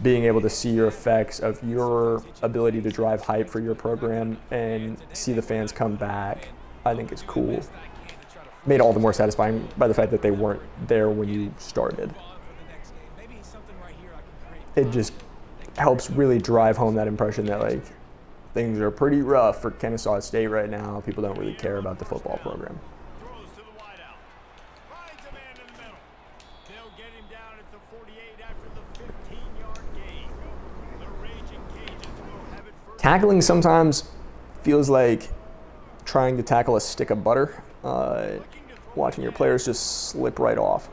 Speaker 1: being able to see your effects of your ability to drive hype for your program and see the fans come back, I think is cool. Made all the more satisfying by the fact that they weren't there when you started. It just helps really drive home that impression that like things are pretty rough for Kennesaw State right now. People don't really care about the football program. Tackling sometimes feels like trying to tackle a stick of butter, watching your players just slip right off.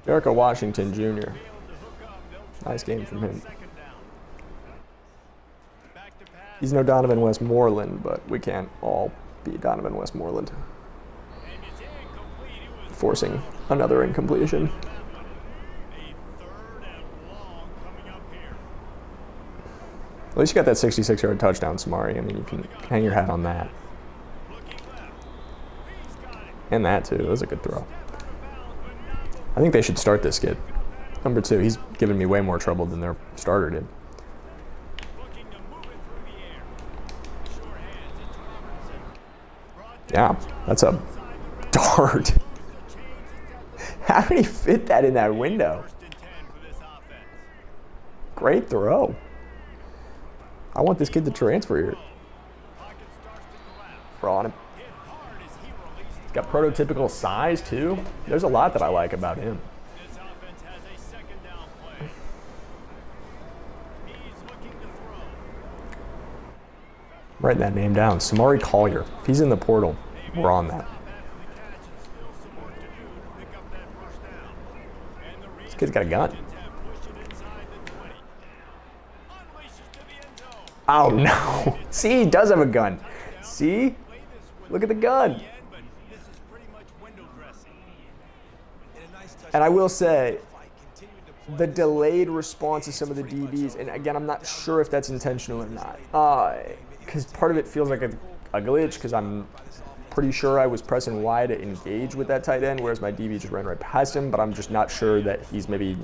Speaker 1: Jericho Washington Jr. Nice game from him. He's no Donovan Westmoreland, but we can't all be Donovan Westmoreland. Forcing another incompletion. At least you got that 66-yard touchdown, Samari. I mean, you can hang your hat on that. And that, too. It was a good throw. I think they should start this kid. Number 2, he's given me way more trouble than their starter did. Yeah, that's a dart. How did he fit that in that window? Great throw. I want this kid to transfer here. We're on him. He's got prototypical size, too. There's a lot that I like about him. Write that name down. Samari Collier. If he's in the portal, we're on that. This kid's got a gun. Oh, no. See, he does have a gun. See? Look at the gun. And I will say, the delayed response to some of the DBs, and again, I'm not sure if that's intentional or not, because part of it feels like a glitch, because I'm pretty sure I was pressing Y to engage with that tight end, whereas my DB just ran right past him, but I'm just not sure that he's maybe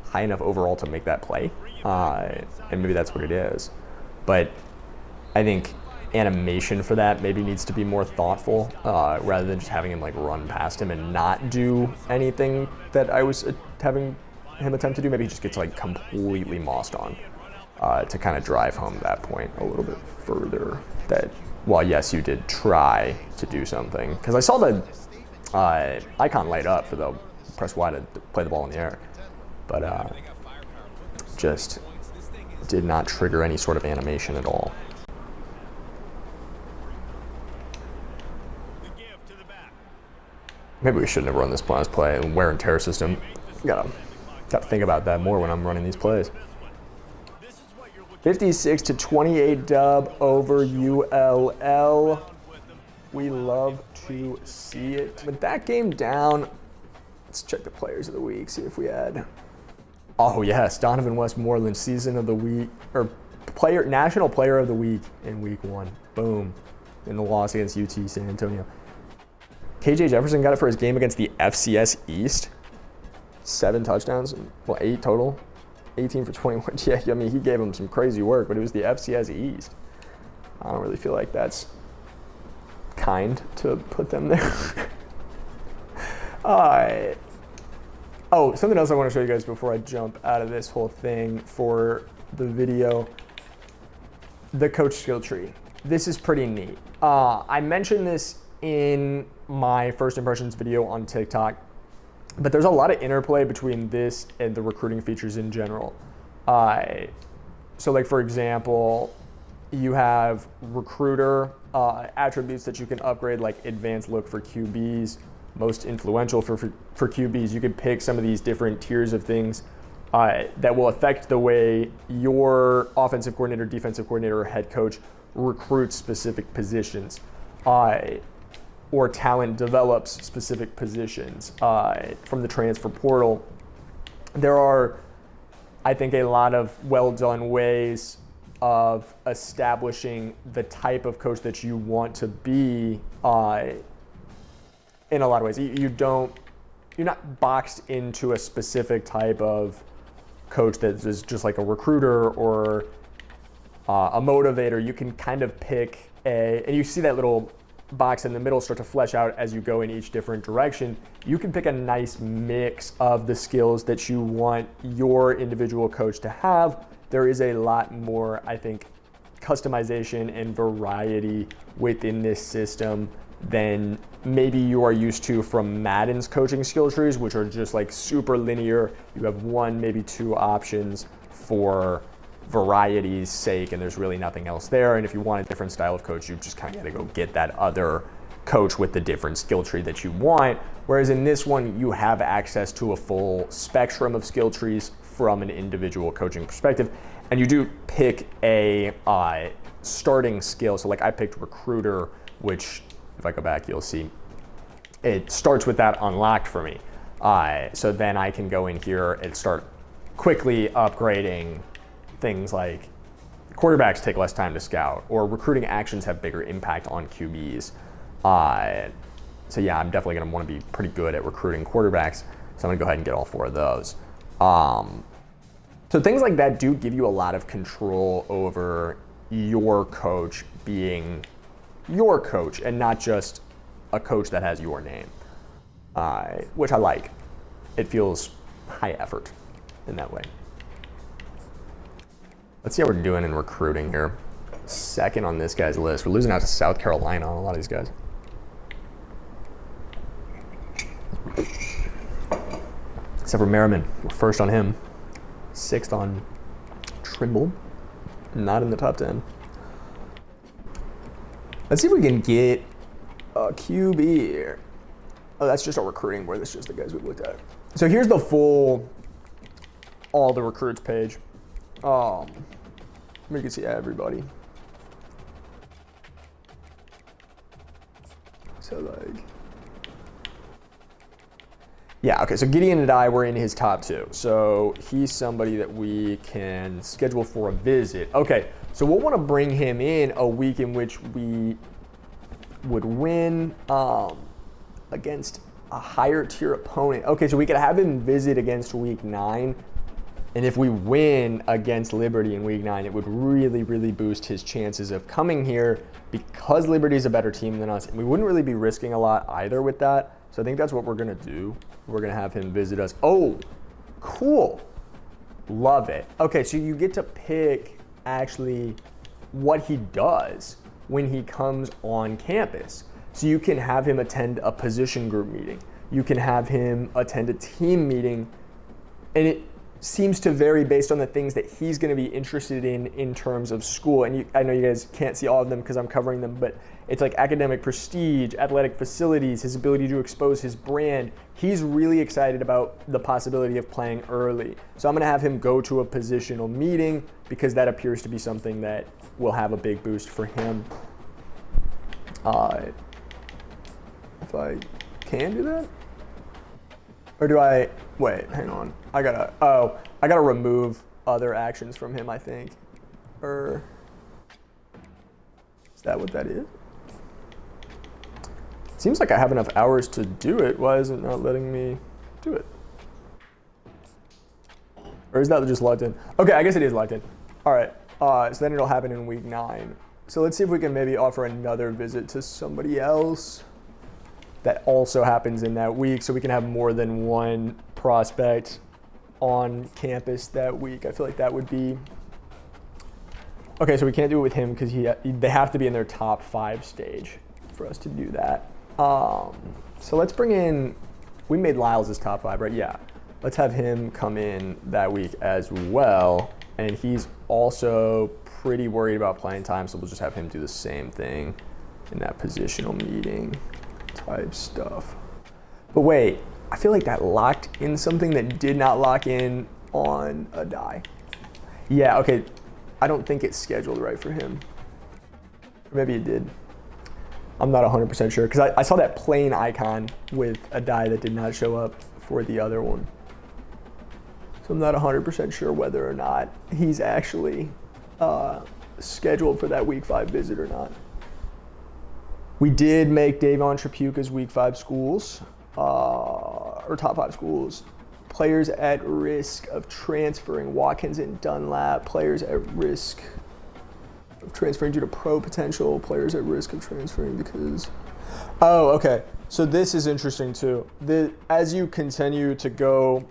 Speaker 1: high enough overall to make that play, and maybe that's what it is. But I think animation for that maybe needs to be more thoughtful, rather than just having him like run past him and not do anything that I was having him attempt to do. Maybe he just gets like completely mossed on, to kind of drive home that point a little bit further. That, well, yes, you did try to do something, because I saw the icon light up for the press Y to play the ball in the air, but just did not trigger any sort of animation at all. Maybe we shouldn't have run this last play. Wear and tear system. Gotta think about that more when I'm running these plays. 56-28 dub over ULL. We love to see it. With that game down, let's check the players of the week, see if we had. Oh yes, Donovan Westmoreland, season of the week, or national player of the week in week 1. Boom, in the loss against UT San Antonio. KJ Jefferson got it for his game against the FCS East. 7 touchdowns, well, 8 total. 18 for 21. Yeah, I mean, he gave him some crazy work, but it was the FCS East. I don't really feel like that's kind to put them there. Oh, something else I want to show you guys before I jump out of this whole thing for the video. The coach skill tree. This is pretty neat. I mentioned this in my first impressions video on TikTok, but there's a lot of interplay between this and the recruiting features in general. So like, for example, you have recruiter attributes that you can upgrade, like advanced look for QBs, most influential for QBs. You could pick some of these different tiers of things that will affect the way your offensive coordinator, defensive coordinator, or head coach recruits specific positions, or talent develops specific positions from the transfer portal. There are, I think, a lot of well-done ways of establishing the type of coach that you want to be in a lot of ways. You're not boxed into a specific type of coach that is just like a recruiter or a motivator. You can kind of pick and you see that little box in the middle start to flesh out as you go in each different direction. You can pick a nice mix of the skills that you want your individual coach to have. There is a lot more, I think, customization and variety within this system than maybe you are used to from Madden's coaching skill trees, which are just like super linear. You have one, maybe two options for variety's sake, and there's really nothing else there. And if you want a different style of coach, you just kind of got to go get that other coach with the different skill tree that you want. Whereas in this one, you have access to a full spectrum of skill trees from an individual coaching perspective. And you do pick a starting skill. So like I picked recruiter, which if I go back, you'll see it starts with that unlocked for me. So then I can go in here and start quickly upgrading things like quarterbacks take less time to scout, or recruiting actions have bigger impact on QBs. So yeah, I'm definitely gonna wanna be pretty good at recruiting quarterbacks. So I'm gonna go ahead and get all four of those. So things like that do give you a lot of control over your coach being your coach and not just a coach that has your name, which I like. It feels high effort in that way. Let's see how we're doing in recruiting here. Second on this guy's list. We're losing out to South Carolina on a lot of these guys. Except for Merriman. We're first on him. Sixth on Trimble. Not in the top 10. Let's see if we can get a QB here. Oh, that's just our recruiting board. That's just the guys we looked at. So here's the full, all the recruits page. You can see everybody. So like, yeah, okay, so Gideon and I were in his top 2. So he's somebody that we can schedule for a visit. Okay, so we'll want to bring him in a week in which we would win against a higher tier opponent. Okay, so we could have him visit against week 9. And if we win against Liberty in week 9, it would really, really boost his chances of coming here because Liberty is a better team than us. And we wouldn't really be risking a lot either with that. So I think that's what we're going to do. We're going to have him visit us. Oh, cool. Love it. Okay, so you get to pick actually what he does when he comes on campus. So you can have him attend a position group meeting. You can have him attend a team meeting. And it seems to vary based on the things that he's going to be interested in terms of school. And I know you guys can't see all of them because I'm covering them, but it's like academic prestige, athletic facilities, his ability to expose his brand. He's really excited about the possibility of playing early. So I'm going to have him go to a positional meeting because that appears to be something that will have a big boost for him. If I can do that? Or do I, wait, hang on. I gotta remove other actions from him, I think. Or, is that what that is? Seems like I have enough hours to do it. Why is it not letting me do it? Or is that just logged in? Okay, I guess it is logged in. All right, so then it'll happen in week 9. So let's see if we can maybe offer another visit to somebody else that also happens in that week, so we can have more than one prospect on campus that week. I feel like that would be okay. So we can't do it with him because they have to be in their top 5 stage for us to do that. So let's bring in. We made Lyles his top 5, right? Yeah. Let's have him come in that week as well, and he's also pretty worried about playing time, so we'll just have him do the same thing in that positional meeting type stuff. But wait, I feel like that locked in something that did not lock in on a die. Yeah, okay. I don't think it's scheduled right for him. Or maybe it did. I'm not 100% sure because I saw that plain icon with a die that did not show up for the other one. So I'm not 100% sure whether or not he's actually scheduled for that Week 5 visit or not. We did make Davon Trapuka's Week 5 schools, or top 5 schools. Players at risk of transferring: Watkins and Dunlap. Players at risk of transferring due to pro potential. Players at risk of transferring because... Oh, okay. So this is interesting too. As you continue to go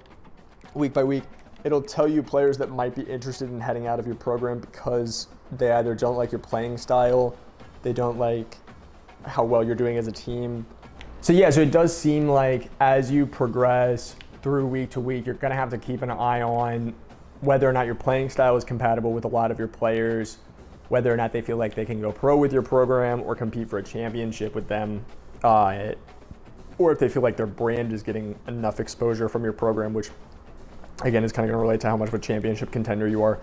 Speaker 1: week by week, it'll tell you players that might be interested in heading out of your program because they either don't like your playing style, they don't like how well you're doing as a team. So yeah, so it does seem like as you progress through week to week, you're going to have to keep an eye on whether or not your playing style is compatible with a lot of your players, whether or not they feel like they can go pro with your program or compete for a championship with them, or if they feel like their brand is getting enough exposure from your program, which again is kind of going to relate to how much of a championship contender you are.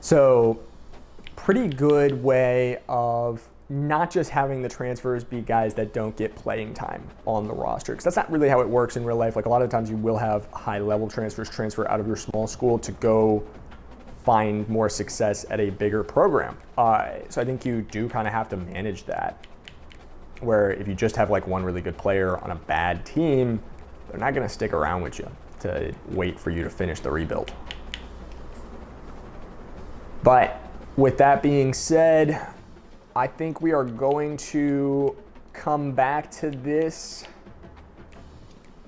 Speaker 1: So pretty good way of not just having the transfers be guys that don't get playing time on the roster, because that's not really how it works in real life. Like a lot of times you will have high-level transfers transfer out of your small school to go find more success at a bigger program. So I think you do kind of have to manage that, where if you just have like one really good player on a bad team, they're not going to stick around with you to wait for you to finish the rebuild. But with that being said, I think we are going to come back to this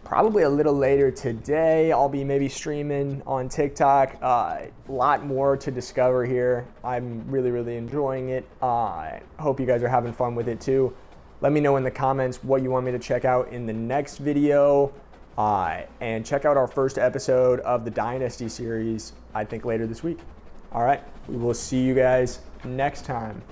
Speaker 1: probably a little later today. I'll be maybe streaming on TikTok. A lot more to discover here. I'm really, really enjoying it. I hope you guys are having fun with it too. Let me know in the comments what you want me to check out in the next video. And check out our first episode of the Dynasty series, I think later this week. All right, we will see you guys next time.